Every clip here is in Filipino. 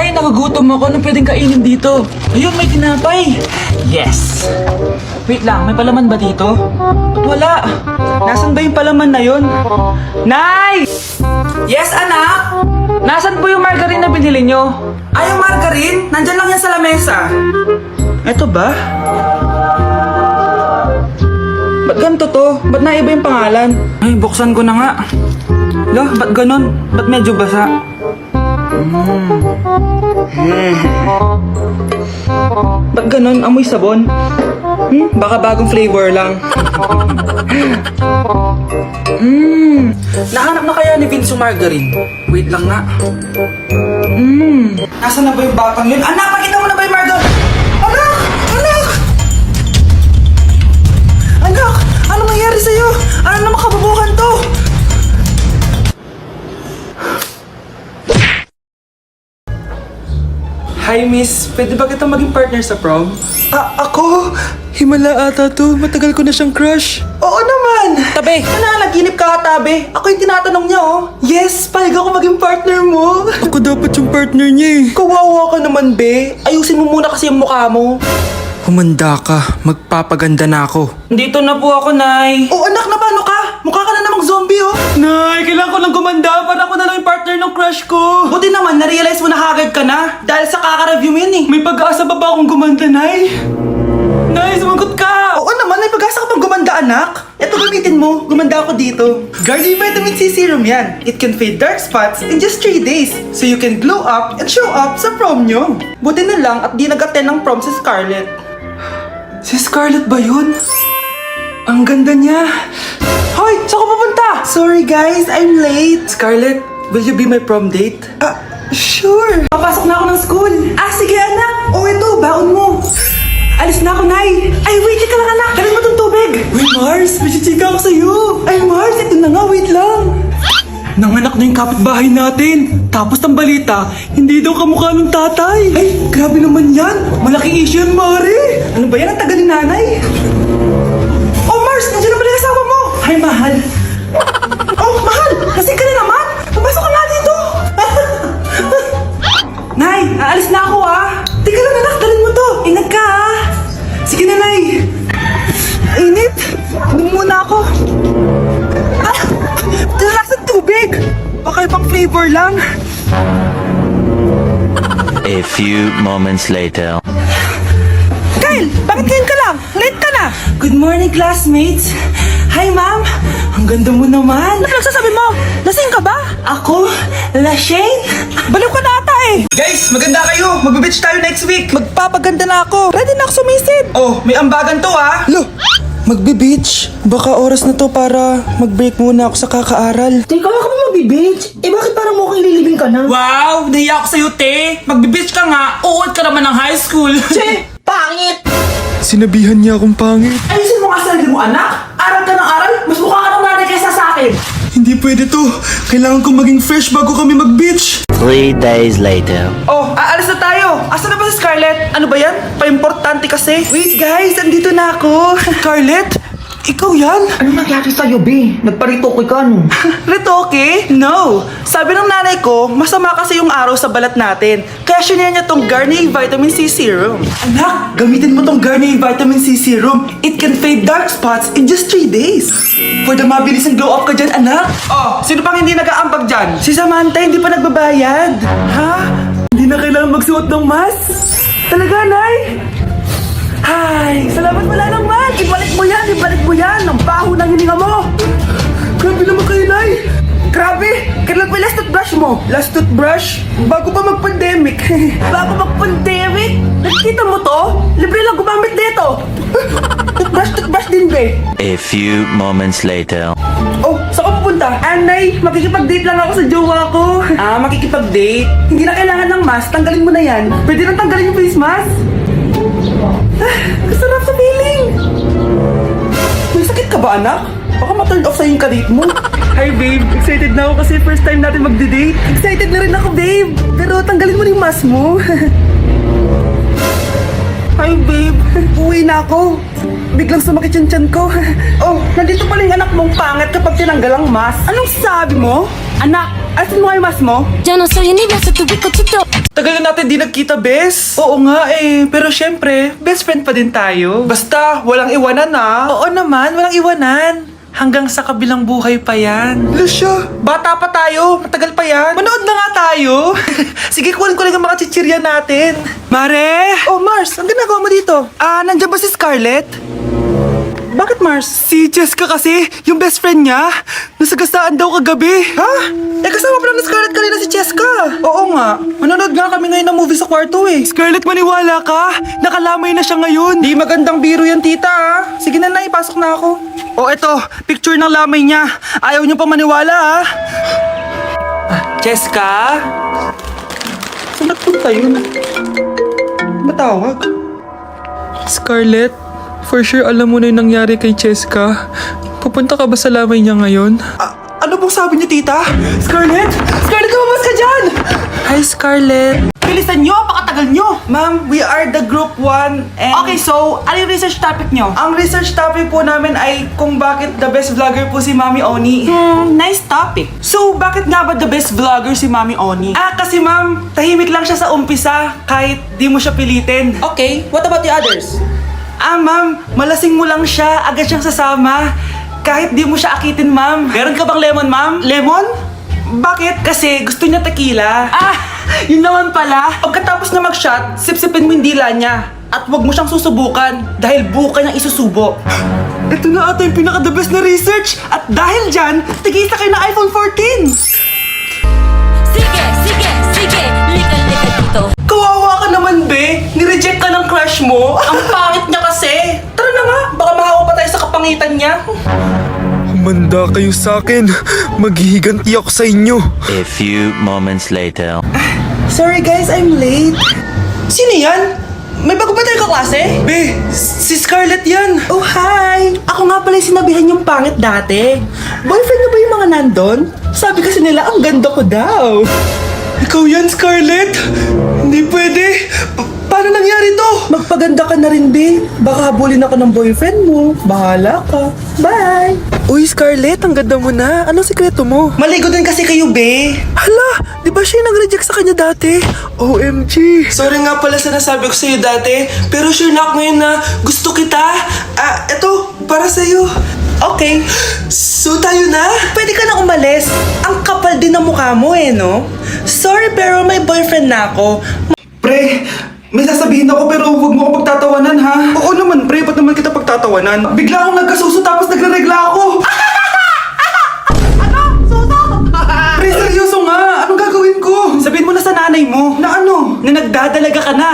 Nay, nagugutom ako. Anong pwedeng kainin dito? Ayun, may tinapay. Yes! Wait lang, may palaman ba dito? Ba't wala? Nasaan ba yung palaman na yun? Nay! Yes, anak? Nasaan po yung margarine na binili nyo? Ay, yung margarine? Nandyan lang yan sa lamesa. Eto ba? Ba't ganito to? Ba't naiba yung pangalan? Ay, buksan ko na nga. Lo, ba't ganon? Ba't medyo basa? Ba't ganon? Amoy sabon? Baka bagong flavor lang. Nahanap na kaya ni Vince yung margarine? Wait lang nga. Nasaan na ba yung batang yun? Anak, pakita mo na ba yung margarine? Anak! Anak! Anak! Ano nangyari sa'yo? Ano naman kababuhan to? Hi, miss. Pwede ba kitang maging partner sa prom? Ako? Himala ata to. Matagal ko na siyang crush. Oo naman! Tabi! Nananaginip ka, tabi. Ako yung tinatanong niya, oh. Yes, payag ako maging partner mo. Ako dapat yung partner niya eh. Kawawa ka naman, be. Ayusin mo muna kasi yung mukha mo. Humanda ka. Magpapaganda na ako. Dito na po ako, Nay. Oh, anak, na paano ka? Mukha ka na namang zombie, oh. Nay, kailangan ko lang gumanda para ako na lang yung partner ng crush ko. Buti naman, na-realize mo na haggard ka na. Dahil sa kaka-review mo yun, eh. May pag-asa ba akong gumanda, Nay? Nay, sumagot ka! Oo naman, may pag-asa ka pang gumanda, anak. Ito gamitin mo, gumanda ako dito. Garnier Vitamin C Serum yan. It can fade dark spots in just 3 days. So you can glow up and show up sa prom nyo. Buti na lang at di nag-attend ng prom si Scarlett. Si Scarlett ba yun? Ang ganda niya. Hoy, saan ko pupunta? Sorry guys, I'm late. Scarlett, will you be my prom date? Sure. Papasok na ako ng school. Sige anak. Ito, baon mo. Alis na ako, Nay. Ay, wait ka lang anak. Dalhin mo tong tubig. Wait, Mars. May chichika ako sa'yo. Ay, Mars, ito na nga. Wait lang. Nanganak na yung kapitbahay natin. Tapos ang balita, hindi daw kamukha ng tatay. Ay, grabe naman yan. Malaking issue yan, Mari. Ano ba yan? Ang tagal ni nanay. Oh, Mars, nandiyan na pala yung asawa mo. Hi, mahal. Oh, mahal. Lasing ka na naman. Papasok ka nga dito. Nay, aalis na ako Teka lang anak, dalhin mo to. Ingat ka Sige na, Nay. Init. Inom muna ako. Talakas ng tubig. Baka ibang flavor lang. A few moments later. Kyle, bakit ngayon ka lang? Late ka na. Good morning, classmates. Hi, ma'am. Ang ganda mo naman. Ano nagsasabi mo? Lasing ka ba? Ako? Lasing? Baliw ka na ata eh. Guys, maganda kayo. Magbe-beach tayo next week. Magpapaganda na ako. Ready na ako sumisid. Oh, may ambagan to Lo, magbe-beach? Baka oras na to para mag-break muna ako sa kakaaral. Teka, ka ba magbe-beach? Bakit parang mukhang lilibing ka na? Wow, nahiya ako sa'yo, te. Magbe-beach ka nga. Uod ka naman ng high school. Che, pangit! Sinabihan niya akong pangit. Ayusin mo nga sarili mo, anak. Aral ka ng aral. Mas mukha ka ng nanay kaysa sa akin. Hindi pwede to. Kailangan kong maging fresh bago kami mag-beach. 3 days later. Oh, aalis na tayo. Asan na ba si Scarlett? Ano ba yan? Pa-importante kasi. Wait guys, andito na ako. Scarlett? Ikaw yan? Ano nangyari sa'yo, be? Nagparitoke ka, no? Retoke? No! Sabi ng nanay ko, masama kasi yung araw sa balat natin. Kaya sinare niya tong Garnier Vitamin C Serum. Anak, gamitin mo tong Garnier Vitamin C Serum. It can fade dark spots in just 3 days. For the mabilis and glow up ka dyan, anak. Oh, sino pang hindi nag-aambag dyan? Si Samantha hindi pa nagbabayad. Ha? Hindi na kailangan magsuot ng mask? Talaga, Nay? Hi! Salamat wala naman! Ibalik mo yan! Ibalik mo yan! Ang baho ng hininga mo! Grabe naman kayo, Nay! Grabe! Kailan pa yung last toothbrush mo? Last toothbrush? Bago pa mag-pandemic. Bago mag-pandemic? Nakikita mo to? Libre lang gumamit dito! Toothbrush din, be! A few moments later. Oh, saan ka pupunta? Nay, makikipag-date lang ako sa jowa ko. Makikipag-date? Hindi na kailangan ng mask. Tanggalin mo na yan. Pwede nang tanggalin yung face mask? Kasarap sa feeling. May sakit ka ba, anak? Baka ma-turn off sa'yo yung kadate mo. Hi, babe. Excited na ako kasi first time natin magde-date. Excited na rin ako, babe. Pero tanggalin mo na yung mask mo. Hi, babe. Uwi na ako. Biglang sumakit yung tiyan ko. Oh, nandito pala yung anak mong pangit kapag tinanggal ang mask. Anong sabi mo? Anak, asin mo nga yung mask mo? Yo no soy universo, tu pico tuto. Tagal tagal na natin di nagkita, bes. Oo nga eh, pero syempre, best friend pa din tayo. Basta, walang iwanan ah. Oo naman, walang iwanan. Hanggang sa kabilang buhay pa yan. Lucia, bata pa tayo. Matagal pa yan. Manood na nga tayo. Sige, kunin ko lang ang mga chichirya natin. Mare! Oh, Mars, ang ginagawa mo dito? Nandiyan ba si Scarlett? Bakit, Mars? Si Jessica kasi, yung best friend niya, nasagasaan daw kagabi. Ha? Kasama pala na Scarlett kanina si Jessica. Oo nga. Manonood nga kami ngayon ng movie sa kwarto eh. Scarlett, maniwala ka? Nakalamay na siya ngayon. Di magandang biro yan, tita ah. Sige na, ipasok na ako. Oh, eto, picture ng lamay niya. Ayaw niyo pa maniwala ah. Jessica? Saan nagpunta yun? Matawag? Scarlett? For sure, alam mo na yung nangyari kay Cheska. Pupunta ka ba sa lamay niya ngayon? Ano bang sabi niya, tita? Scarlett? Scarlett, lumabas ka dyan! Hi, Scarlett. Bilisan nyo, pakatagal nyo. Ma'am, we are the group 1 and... Okay, so, ano yung research topic nyo? Ang research topic po namin ay kung bakit the best vlogger po si Mami Oni. Nice topic. So, bakit nga ba the best vlogger si Mami Oni? Kasi ma'am, tahimik lang siya sa umpisa kahit di mo siya pilitin. Okay, what about the others? Ma'am, malasing mo lang siya, agad siyang sasama. Kahit di mo siya akitin, ma'am. Meron ka bang lemon, ma'am? Lemon? Bakit? Kasi gusto niya tequila. Yun naman pala. Pagkatapos na mag-shot, sipsipin mo yung dila niya. At huwag mo siyang susubukan dahil buka niyang isusubo. Ito na ata yung pinaka-the best na research. At dahil dyan, tigisa kayo ng iPhone 14. Sige, lika dito. Kawawa ka naman, be. Nireject ka ng crush mo. Ang pangit niya kasi. Tara na nga, baka mahawa pa tayo sa kapangitan niya. Humanda kayo sa akin. Maghihiganti ako sa inyo. A few moments later. Sorry guys, I'm late. Sino yan? May bago ba tayo kaklase? Be, si Scarlett yan. Oh, hi. Ako nga pala yung sinabihan yung pangit dati. Boyfriend niyo ba yung mga nandun? Sabi kasi nila, ang ganda ko daw. Ikaw yan, Scarlett? Hindi pwede. Paano nangyari to? Magpaganda ka na rin, be. Baka habulin ako ng boyfriend mo. Bahala ka. Bye. Uy, Scarlett, ang ganda mo na. Anong sikreto mo? Maligo din kasi kayo, be. Hala, di ba siya yung nag-reject sa kanya dati? OMG. Sorry nga pala sa nasabi ko sa'yo dati. Pero sure na ako ngayon na gusto kita. Eto, para sa'yo. Okay. So tayo na? Pwede ka na umalis. Ang kapal din ng mukha mo eh, no? Sorry, pero may boyfriend na ako. Pre, may sasabihin ako pero huwag mo ako pagtatawanan, ha? Oo naman, pre. Ba't naman kita pagtatawanan? Bigla akong nagkasuso tapos nagre-regla ako. Ano? Suso? Pre, seryoso nga. Anong gagawin ko? Sabihin mo na sa nanay mo. Na ano? Na nagdadalaga ka na.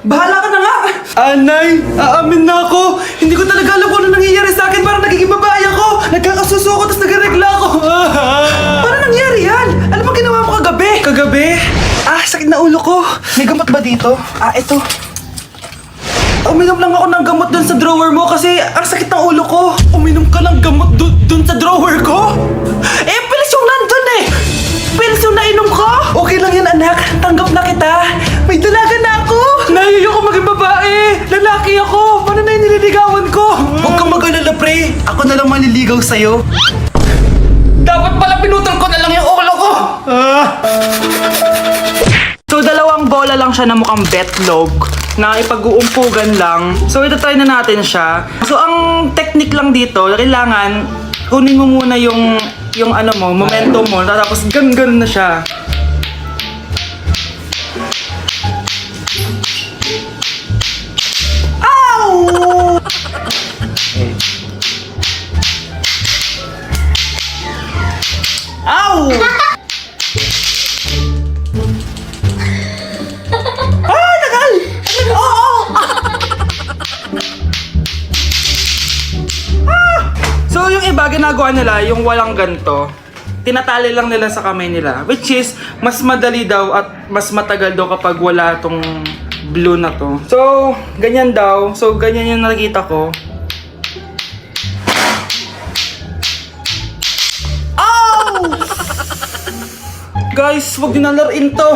Bahala ka na nga! Anay, aamin na ako! Hindi ko talaga alam kung ano nangyayari sa akin. Parang nagiging babae ako! Nagkakasuso ako, tapos nagregla ako! Paano nangyari yan? Ano bang ginawa mo kagabi? Kagabi? Sakit na ulo ko. May gamot ba dito? Ito. Uminom lang ako ng gamot dun sa drawer mo kasi ang sakit ng ulo ko. Uminom ka ng gamot dun sa drawer ko? Pilis yung nandun eh! Pilis yung nainom ko! Okay lang yan, anak. Tanggap na kita. May dalaga na ako! Nahiyo ko maging babae! Lalaki ako! Paano na yung nililigawan ko? Huwag kang mag-alala, pre. Ako na lang manliligaw sa'yo. Dapat pala pinutol ko na lang yung ulo ko! So, dalawang bola lang siya na mukhang betlog na ipag-uumpugan lang. So, ito try na natin siya. So, ang technique lang dito, kailangan kunin mo muna yung ano mo, momentum mo, tapos gan-gan na siya. Ow! Ow! Tagal! Oo! So, yung iba, ginagawa nila, yung walang ganto, tinatali lang nila sa kamay nila. Which is, mas madali daw at mas matagal daw kapag wala tong blue na to. So, ganyan daw. So, ganyan yung nakikita ko. Oh! Guys, wag din na laruin to.